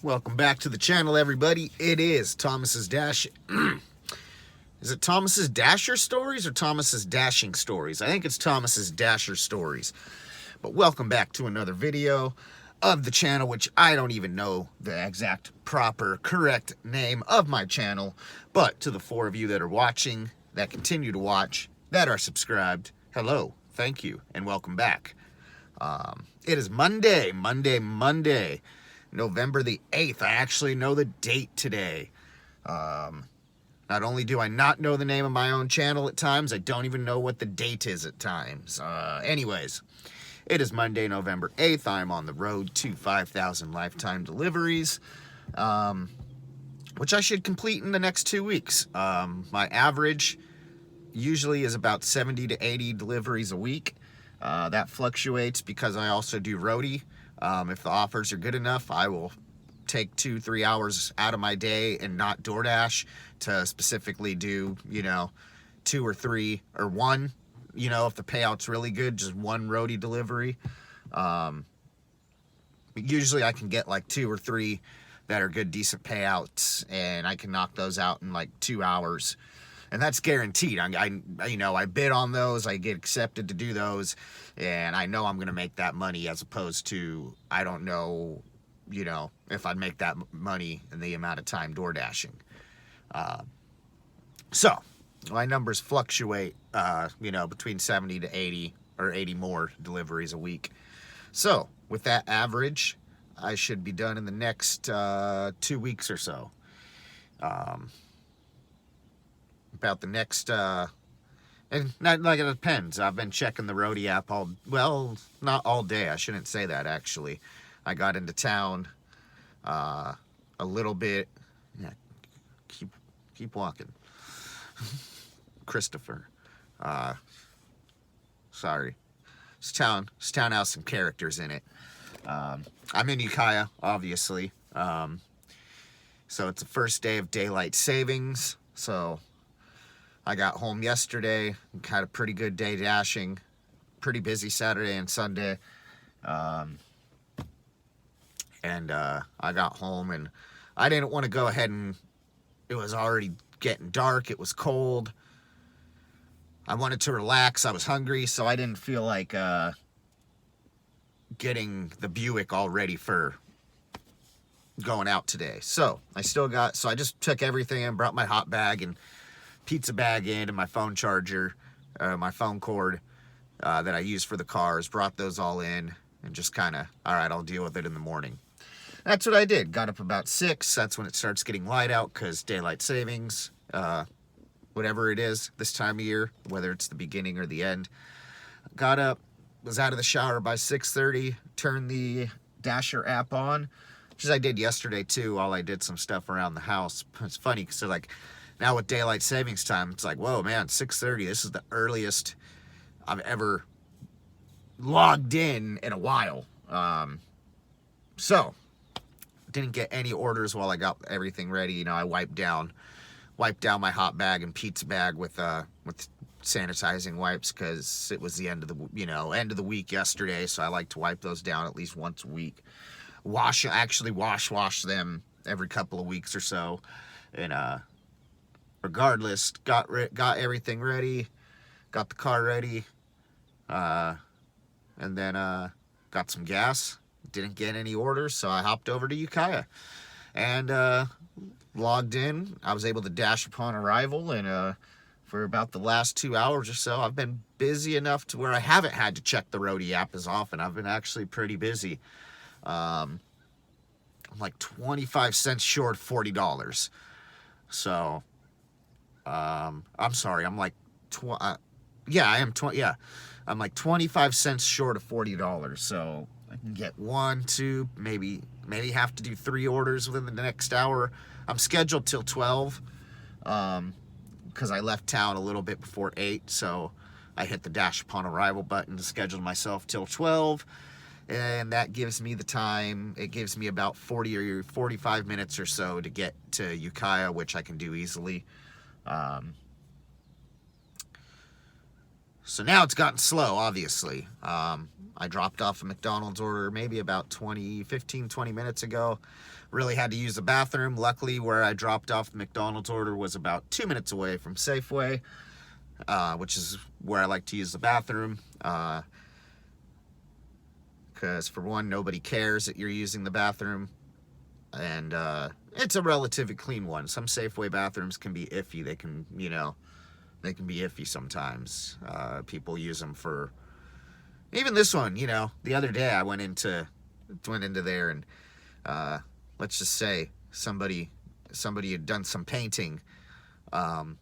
Welcome back to the channel, everybody. It is Thomas's Dash. Is it Thomas's Dasher Stories or Thomas's Dashing Stories? I think it's Thomas's Dasher Stories. But welcome back to another video of the channel, which I don't even know the exact proper correct name of my channel. But to the 4 of you that are watching, that continue to watch, that are subscribed, hello, thank you, and welcome back. It is Monday, November the 8th. I actually know the date today. Not only do I not know the name of my own channel at times, I don't even know what the date is at times. Anyways, it is Monday, November 8th. I'm on the road to 5,000 lifetime deliveries, which I should complete in the next 2 weeks. My average usually is about 70 to 80 deliveries a week. That fluctuates because I also do roadie. If the offers are good enough, I will take 2-3 hours out of my day and not DoorDash to specifically do, 2 or 3 or 1, if the payout's really good, just 1 roadie delivery. Usually I can get like 2 or 3 that are good, decent payouts, and I can knock those out in like 2 hours. And that's guaranteed. I bid on those, I get accepted to do those, and I know I'm going to make that money, as opposed to, I don't know, if I'd make that money in the amount of time door dashing. So, my numbers fluctuate, between 70 to 80 or 80 more deliveries a week. So, with that average, I should be done in the next 2 weeks or so. About the next, and not like it depends. I've been checking the roadie app not all day. I shouldn't say that, actually. I got into town a little bit. Yeah, keep walking. Christopher. Sorry. This town has some characters in it. I'm in Ukiah, obviously. So it's the first day of daylight savings. So I got home yesterday, had a pretty good day dashing, pretty busy Saturday and Sunday, and I got home, and I didn't want to go ahead, and it was already getting dark, it was cold, I wanted to relax, I was hungry, so I didn't feel like getting the Buick all ready for going out today. So I just took everything and brought my hot bag and pizza bag in, and my phone charger, my phone cord that I use for the cars, brought those all in, and just kind of, all right, I'll deal with it in the morning. That's what I did. Got up about 6. That's when it starts getting light out, because daylight savings, whatever it is this time of year, whether it's the beginning or the end. Got up, was out of the shower by 6:30, turned the Dasher app on, which I did yesterday too, while I did some stuff around the house. It's funny, because now with daylight savings time, it's like, whoa, man, 6:30, this is the earliest I've ever logged in a while. So, didn't get any orders while I got everything ready. I wiped down my hot bag and pizza bag with sanitizing wipes, because it was the end of the week yesterday, so I like to wipe those down at least once a week. Wash them every couple of weeks or so, and regardless, got everything ready, got the car ready, and then got some gas. Didn't get any orders, so I hopped over to Ukiah and logged in. I was able to dash upon arrival, and for about the last 2 hours or so, I've been busy enough to where I haven't had to check the roadie app as often. I've been actually pretty busy. I'm like 25 cents short of $40. So I'm sorry, I'm like I'm like 25 cents short of $40, so I can get 1, 2, maybe have to do 3 orders within the next hour. I'm scheduled till 12, because I left town a little bit before 8, so I hit the dash upon arrival button to schedule myself till 12, and that gives me the time. It gives me about 40 or 45 minutes or so to get to Ukiah, which I can do easily. So now it's gotten slow, obviously. I dropped off a McDonald's order maybe about 15, 20 minutes ago. Really had to use the bathroom. Luckily, where I dropped off the McDonald's order was about 2 minutes away from Safeway, which is where I like to use the bathroom. Because for one, nobody cares that you're using the bathroom. And it's a relatively clean one. Some Safeway bathrooms can be iffy. They can, they can be iffy sometimes. People use them for, even this one, the other day I went into there and let's just say somebody had done some painting on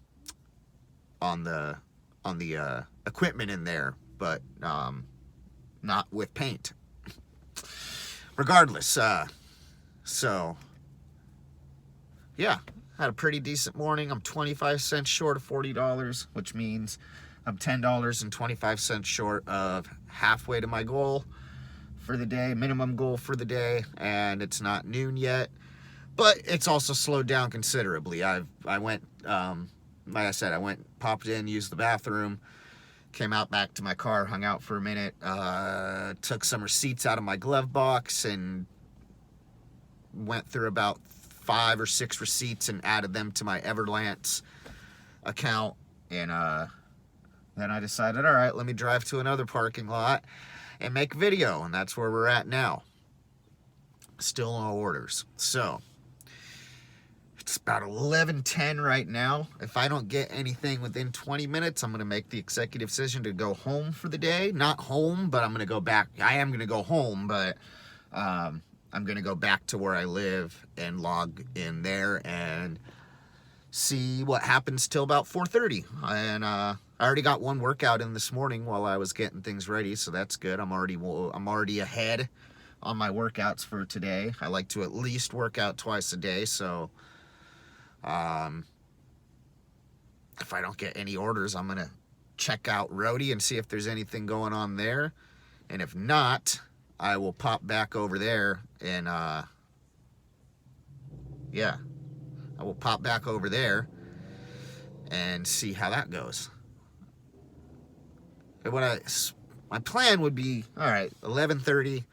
the equipment in there, but not with paint. Regardless, so yeah, had a pretty decent morning. I'm 25 cents short of $40, which means I'm $10.25 short of halfway to my goal for the day, minimum goal for the day, and it's not noon yet, but it's also slowed down considerably. I went, like I said, I went, popped in, used the bathroom, came out back to my car, hung out for a minute, took some receipts out of my glove box and went through about 5 or 6 receipts and added them to my Everlance account. And then I decided, all right, let me drive to another parking lot and make a video. And that's where we're at now. Still no orders. So it's about 11:10 right now. If I don't get anything within 20 minutes, I'm going to make the executive decision to go home for the day. Not home, but I'm going to go back. I am going to go home, but I'm going to go back to where I live and log in there and see what happens till about 4:30. And I already got one workout in this morning while I was getting things ready, so that's good. I'm already ahead on my workouts for today. I like to at least work out twice a day, so if I don't get any orders, I'm going to check out Roadie and see if there's anything going on there. And if not, I will pop back over there and, yeah, I will pop back over there and see how that goes. And my plan would be, all right, 11:30.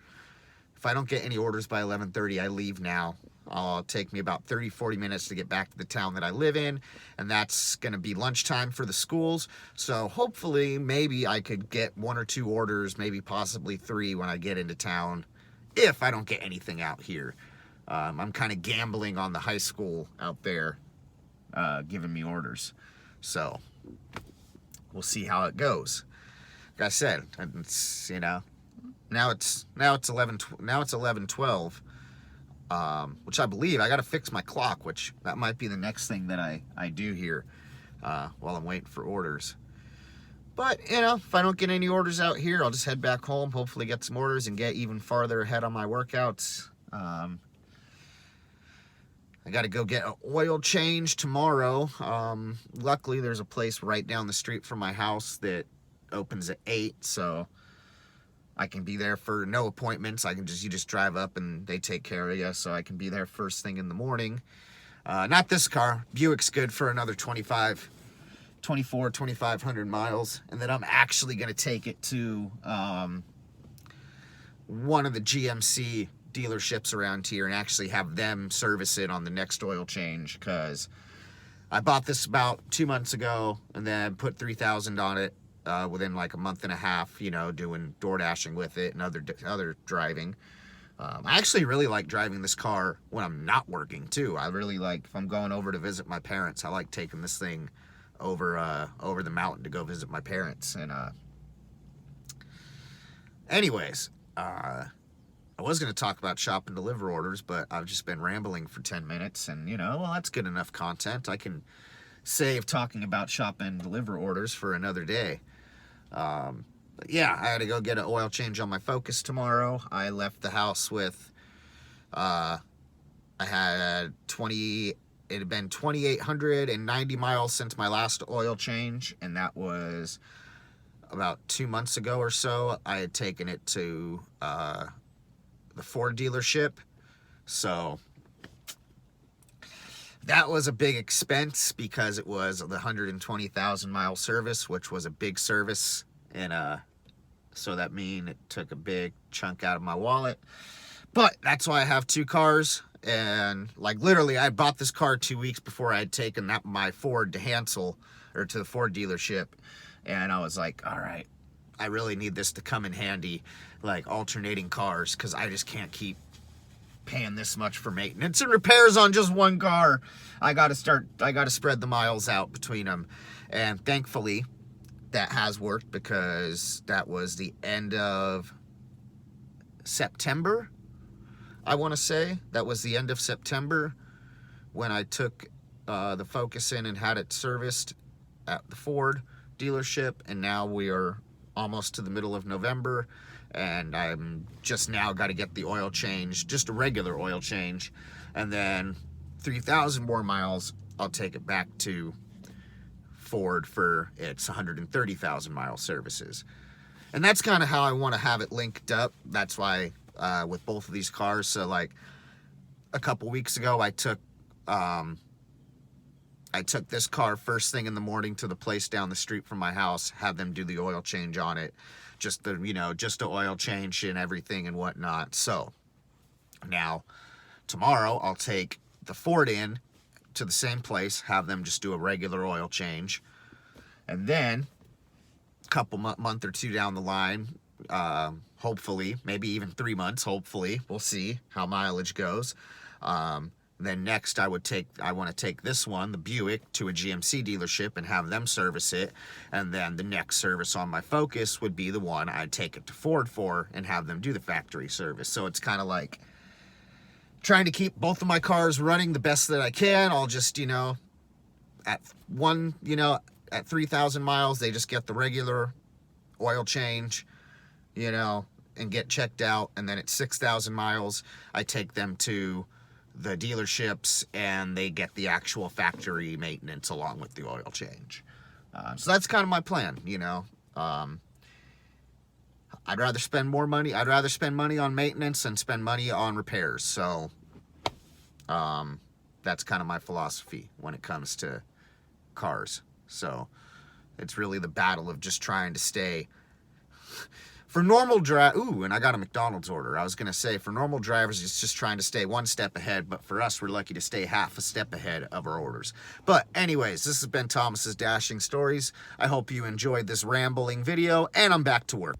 If I don't get any orders by 11:30, I leave now. It'll take me about 30, 40 minutes to get back to the town that I live in, and that's going to be lunchtime for the schools. So hopefully, maybe I could get 1 or 2 orders, maybe possibly 3 when I get into town, if I don't get anything out here. I'm kind of gambling on the high school out there giving me orders. So we'll see how it goes. Like I said, it's, now it's 11:12. Which I believe I got to fix my clock, which that might be the next thing that I do here while I'm waiting for orders. But, if I don't get any orders out here, I'll just head back home, hopefully get some orders and get even farther ahead on my workouts. I got to go get an oil change tomorrow. Luckily, there's a place right down the street from my house that opens at 8, so I can be there for no appointments. You just drive up and they take care of you, so I can be there first thing in the morning. Not this car. Buick's good for another 2,500 miles, and then I'm actually going to take it to one of the GMC dealerships around here and actually have them service it on the next oil change, because I bought this about 2 months ago and then put $3,000 on it. Within like a month and a half, doing door dashing with it and other driving. I actually really like driving this car when I'm not working too. I really like, if I'm going over to visit my parents, I like taking this thing over the mountain to go visit my parents. And anyways, I was going to talk about shop and deliver orders, but I've just been rambling for 10 minutes, and well, that's good enough content. I can save talking about shop and deliver orders for another day. But yeah, I had to go get an oil change on my Focus tomorrow. I left the house with, it had been 2,890 miles since my last oil change, and that was about 2 months ago or so. I had taken it to the Ford dealership, so that was a big expense because it was the 120,000 mile service, which was a big service. And so that mean it took a big chunk out of my wallet. But that's why I have 2 cars. And like literally I bought this car 2 weeks before I had taken my Ford to Hansel, or to the Ford dealership. And I was like, all right, I really need this to come in handy, like alternating cars, because I just can't keep paying this much for maintenance and repairs on just one car. I got to spread the miles out between them. And thankfully that has worked, because that was the end of September. I want to say that was the end of September when I took the Focus in and had it serviced at the Ford dealership. And now we are almost to the middle of November, and I'm just now got to get the oil change, just a regular oil change, and then 3,000 more miles I'll take it back to Ford for its 130,000 mile services. And that's kind of how I want to have it linked up. That's why with both of these cars. So like a couple weeks ago I took this car first thing in the morning to the place down the street from my house, have them do the oil change on it, just the oil change and everything and whatnot. So now tomorrow I'll take the Ford in to the same place, have them just do a regular oil change, and then a couple month or two down the line, hopefully maybe even 3 months, hopefully, we'll see how mileage goes. Then next I want to take this one, the Buick, to a GMC dealership and have them service it. And then the next service on my Focus would be the one I'd take it to Ford for and have them do the factory service. So it's kind of like trying to keep both of my cars running the best that I can. I'll just, at 3,000 miles, they just get the regular oil change, and get checked out. And then at 6,000 miles, I take them to the dealerships and they get the actual factory maintenance along with the oil change. So that's kind of my plan, I'd rather spend more money. I'd rather spend money on maintenance than spend money on repairs. So that's kind of my philosophy when it comes to cars. So it's really the battle of just trying to stay for normal drive. Ooh, and I got a McDonald's order. I was going to say, for normal drivers, it's just trying to stay one step ahead. But for us, we're lucky to stay half a step ahead of our orders. But anyways, this has been Thomas's Dashing Stories. I hope you enjoyed this rambling video, and I'm back to work.